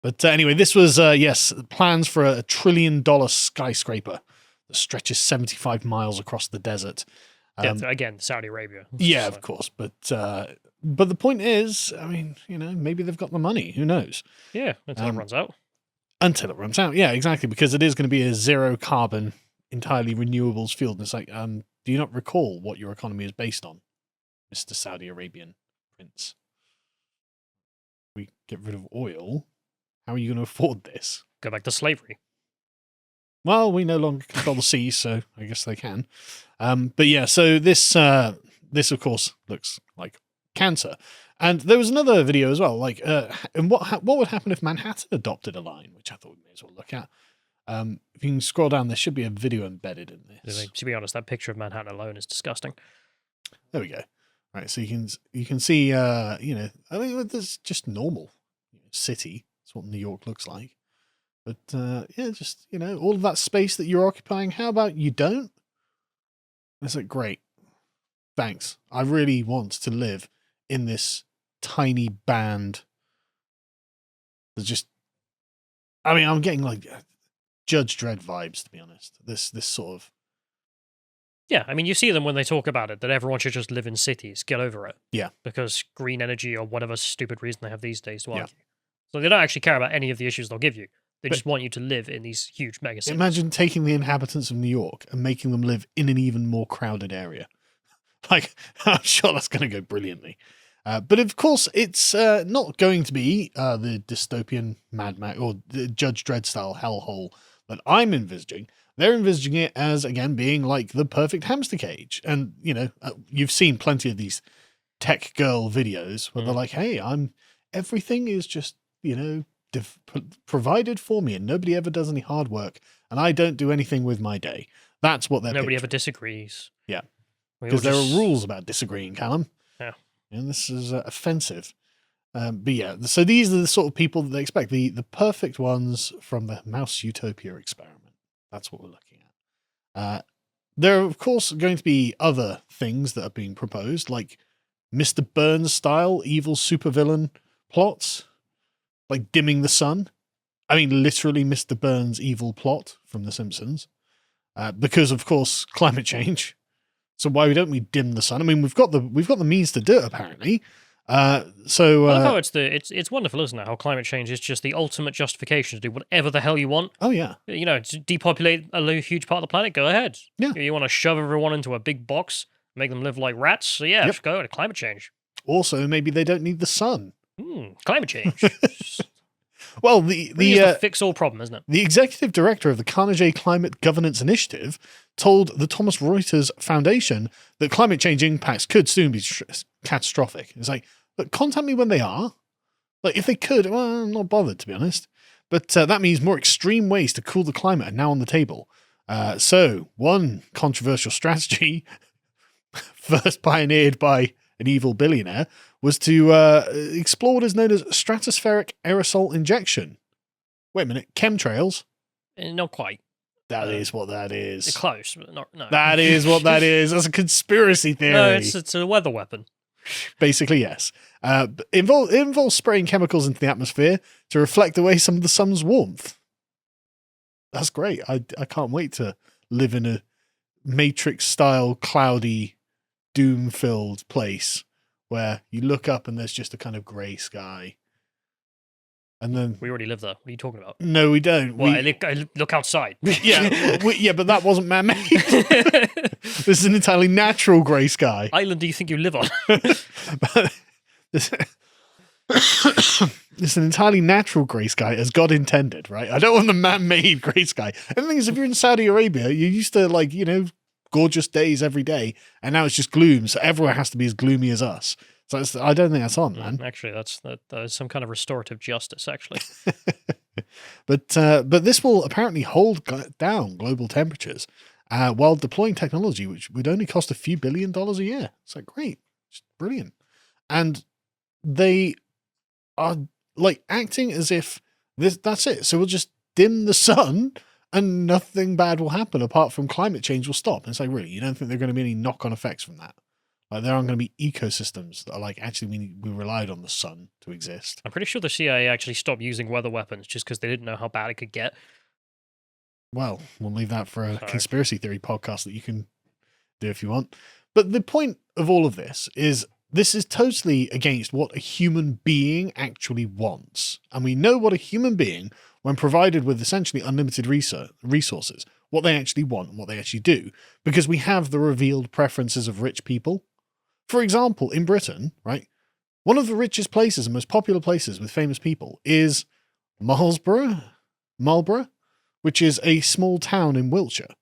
But anyway, this was, yes, plans for a $1 trillion skyscraper that stretches 75 miles across the desert. Again, Saudi Arabia. Yeah, of course. But the point is, I mean, maybe they've got the money. Who knows? Yeah, until it runs out. Until it runs out. Yeah, exactly. Because it is going to be a zero carbon, entirely renewables field. And it's like, do you not recall what your economy is based on, Mr. Saudi Arabian Prince? We get rid of oil. How are you going to afford this? Go back to slavery. Well, we no longer control the seas, so I guess they can. But yeah, so this of course looks like cancer. And there was another video as well, like, and what would happen if Manhattan adopted a line, which I thought we may as well look at. If you can scroll down, there should be a video embedded in this. To be honest, that picture of Manhattan alone is disgusting. There we go. Right, so you can see, I mean, this just normal city. That's what New York looks like. But yeah, just all of that space that you're occupying. How about you don't? It's like, great, thanks. I really want to live in this tiny band. There's just, I mean, I'm getting like Judge Dredd vibes, to be honest. This sort of. Yeah, I mean, you see them when they talk about it, that everyone should just live in cities. Get over it. Yeah. Because green energy or whatever stupid reason they have these days to argue. So they don't actually care about any of the issues they'll give you. They just want you to live in these huge mega cities. Imagine taking the inhabitants of New York and making them live in an even more crowded area. Like, I'm sure that's going to go brilliantly. But of course, it's not going to be the dystopian Mad Max or the Judge Dredd style hellhole that I'm envisaging. They're envisaging it as, again, being like the perfect hamster cage. And, you've seen plenty of these tech girl videos where they're like, hey, everything is just, provided for me and nobody ever does any hard work and I don't do anything with my day. That's what they're Nobody picturing. ever disagrees. Yeah. Because there are rules about disagreeing, Callum. Yeah. And this is offensive. But yeah, so these are the sort of people that they expect. The perfect ones from the Mouse Utopia experiment. That's what we're looking at. There are, of course, going to be other things that are being proposed, like Mr. Burns style evil supervillain plots. Like dimming the sun. I mean, literally Mr. Burns' evil plot from The Simpsons. Because, of course, climate change. So why don't we dim the sun? I mean, we've got the means to do it, apparently. I love how it's wonderful, isn't it? How climate change is just the ultimate justification to do whatever the hell you want. Oh, yeah. To depopulate a huge part of the planet, go ahead. Yeah. You want to shove everyone into a big box, make them live like rats? So yeah, just go to climate change. Also, maybe they don't need the sun. Climate change. Well, the fix all problem, isn't it? The executive director of the Carnegie Climate Governance Initiative told the Thomson Reuters Foundation that climate change impacts could soon be catastrophic. It's like, but contact me when they are. Like, if they could, well, I'm not bothered, to be honest. But that means more extreme ways to cool the climate are now on the table. So one controversial strategy, first pioneered by an evil billionaire, was to explore what is known as stratospheric aerosol injection. Wait a minute, chemtrails? Not quite. That is what that is. It's close, but no. That is what that is. That's a conspiracy theory. No, it's a weather weapon. Basically, yes. It involves spraying chemicals into the atmosphere to reflect away some of the sun's warmth. That's great. I can't wait to live in a Matrix-style, cloudy, doom-filled place where you look up and there's just a kind of grey sky. And then we already live there. What are you talking about? No, we don't. Well, I look outside. Yeah, but that wasn't man-made. This is an entirely natural grey sky. Island do you think you live on? This is an entirely natural grey sky as God intended, right? I don't want the man-made grey sky. And the thing is, if you're in Saudi Arabia, you're used to gorgeous days every day, and now it's just gloom, so everywhere has to be as gloomy as us. So I don't think that's on, man. Actually, that is some kind of restorative justice, actually. But this will apparently hold down global temperatures while deploying technology which would only cost a few $1 billion a year. It's like, great. It's brilliant. And they are like acting as if that's it. So we'll just dim the sun and nothing bad will happen apart from climate change will stop. And it's like, really, you don't think there are going to be any knock-on effects from that? Like there aren't going to be ecosystems that are like, actually, we relied on the sun to exist. I'm pretty sure the CIA actually stopped using weather weapons just because they didn't know how bad it could get. Well, we'll leave that for a So- conspiracy theory podcast that you can do if you want. But the point of all of this is totally against what a human being actually wants. And we know what a human being, when provided with essentially unlimited resources, what they actually want and what they actually do, because we have the revealed preferences of rich people. For example, in Britain, right, one of the richest places and most popular places with famous people is Marlborough, which is a small town in Wiltshire.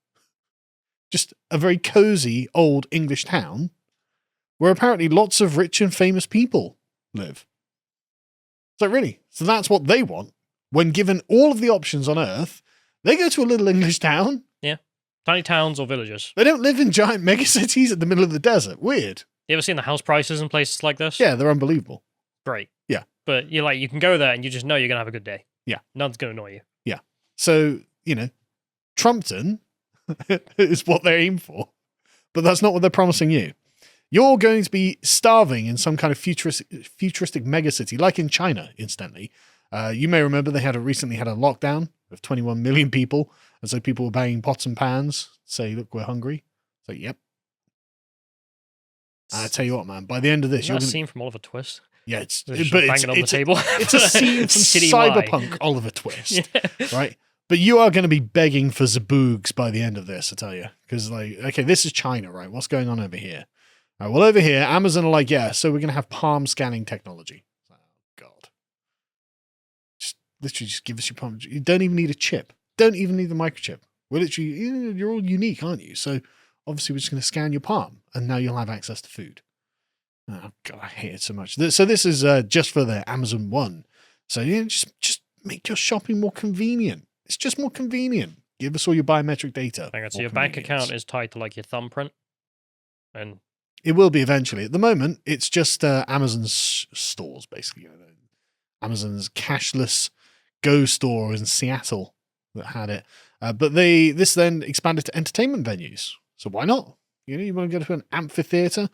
Just a very cozy old English town where apparently lots of rich and famous people live. So really, so that's what they want. When given all of the options on Earth, they go to a little English town. Yeah. Tiny towns or villages. They don't live in giant megacities in the middle of the desert. Weird. You ever seen the house prices in places like this? Yeah, they're unbelievable. Great. Yeah. But you can go there and you just know you're going to have a good day. Yeah. None's going to annoy you. Yeah. So, Trumpton is what they aim for. But that's not what they're promising you. You're going to be starving in some kind of futuristic megacity, like in China, incidentally. You may remember they recently had a lockdown of 21 million people. And so people were banging pots and pans, say, look, we're hungry. So, yep. I tell you what, man, by the end of this, you're going to... scene from Oliver Twist? Yeah, it's banging on the table. It's a scene from Cyberpunk Oliver Twist, right? But you are going to be begging for zaboogs by the end of this, I tell you. Because, okay, this is China, right? What's going on over here? All right, well, over here, Amazon are like, yeah, so we're going to have palm scanning technology. Oh, God. Literally just give us your palm. You don't even need a chip. Don't even need the microchip. We're literally, you're all unique, aren't you? So, obviously, we're just going to scan your palm, and now you'll have access to food. Oh, God, I hate it so much. So this is just for the Amazon One. So, just make your shopping more convenient. It's just more convenient. Give us all your biometric data. Hang on, so your bank account is tied to, your thumbprint? And it will be eventually. At the moment, it's just Amazon's stores, basically. Amazon's cashless Go store in Seattle that had it. But this then expanded to entertainment venues. So why not? You want to go to an amphitheater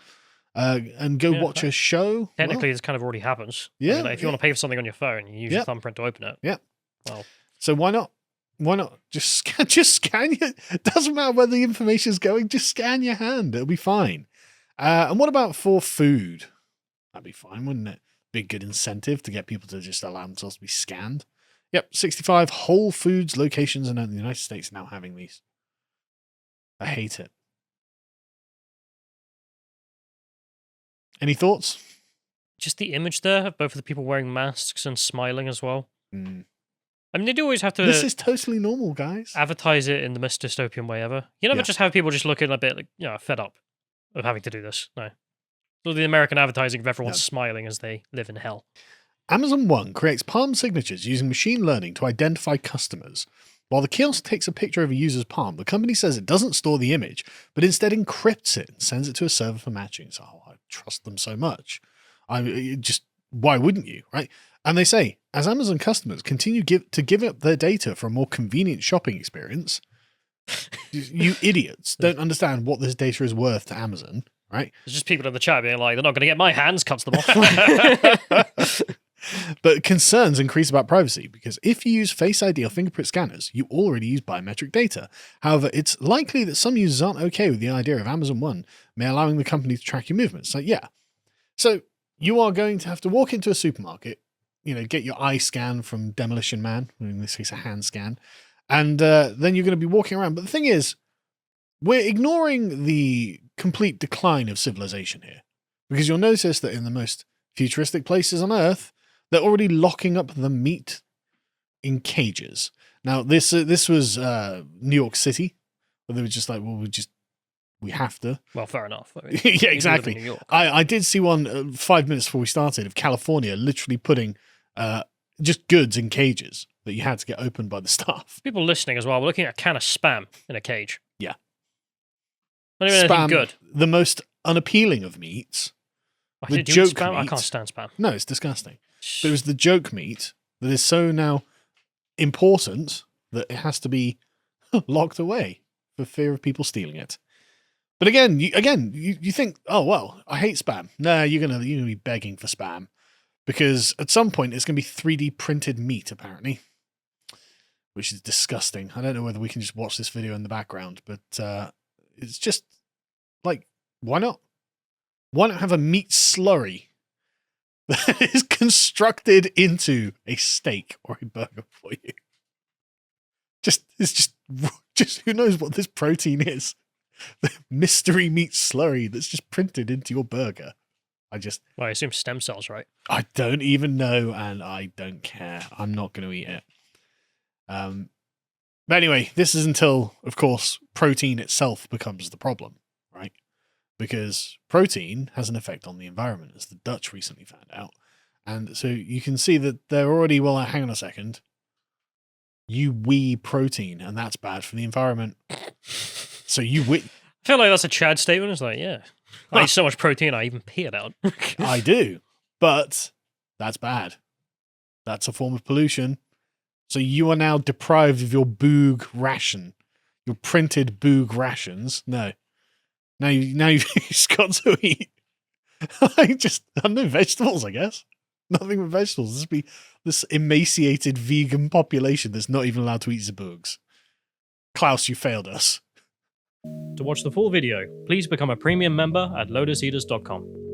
and go watch a show? Technically, this kind of already happens. Yeah. If you want to pay for something on your phone, you use your thumbprint to open it. Yeah. Well, so why not? Why not? Just scan your... It doesn't matter where the information is going. Just scan your hand. It'll be fine. And what about for food? That'd be fine, wouldn't it? Be a good incentive to get people to just allow themselves to be scanned. Yep, 65 Whole Foods locations in the United States now having these. I hate it. Any thoughts? Just the image there of both of the people wearing masks and smiling as well. Mm. I mean, they do always have to... This is totally normal, guys. Advertise it in the most dystopian way ever. You never just have people just looking a bit fed up of having to do this. No. So the American advertising of everyone smiling as they live in hell. Amazon One creates palm signatures using machine learning to identify customers. While the kiosk takes a picture of a user's palm, the company says it doesn't store the image, but instead encrypts it and sends it to a server for matching. So I trust them so much. Why wouldn't you, right? And they say, as Amazon customers continue to give up their data for a more convenient shopping experience, you idiots don't understand what this data is worth to Amazon, right? There's just people in the chat being like, they're not going to get my hands, cuts them off. But concerns increase about privacy because if you use Face ID or fingerprint scanners, you already use biometric data. However, it's likely that some users aren't okay with the idea of Amazon One may allowing the company to track your movements. So you are going to have to walk into a supermarket, get your eye scan from Demolition Man, in this case a hand scan, and then you're going to be walking around. But the thing is, we're ignoring the complete decline of civilization here because you'll notice that in the most futuristic places on Earth, they're already locking up the meat in cages. Now, this was New York City, where they were just like, well, we have to. Well, fair enough. I mean, yeah, exactly. I did see one 5 minutes before we started of California literally putting just goods in cages that you had to get opened by the staff. People listening as well, we're looking at a can of Spam in a cage. Yeah. Not even anything good. The most unappealing of meats. The joke Spam? I can't stand Spam. No, it's disgusting. But it was the joke meat that is so now important that it has to be locked away for fear of people stealing it. But again, you think, oh well, I hate spam. No, you're gonna be begging for spam because at some point it's gonna be 3D printed meat, apparently, which is disgusting. I don't know whether we can just watch this video in the background, but it's just like, why not? Why not have a meat slurry that is constructed into a steak or a burger for you? It's just who knows what this protein is. The mystery meat slurry that's just printed into your burger. Well, I assume stem cells, right? I don't even know, and I don't care. I'm not going to eat it. But anyway, this is until, of course, protein itself becomes the problem, right? Because protein has an effect on the environment, as the Dutch recently found out. And so you can see that they're already, well, hang on a second. You wee protein, and that's bad for the environment. So I feel like that's a Chad statement. It's like, yeah, I eat so much protein, I even pee it out. I do, but that's bad. That's a form of pollution. So you are now deprived of your boog ration, your printed boog rations. No, now you've just got to eat. I don't know, vegetables, I guess. Nothing but vegetables. This emaciated vegan population that's not even allowed to eat zaboogs. Klaus, you failed us. To watch the full video, please become a premium member at lotuseaters.com.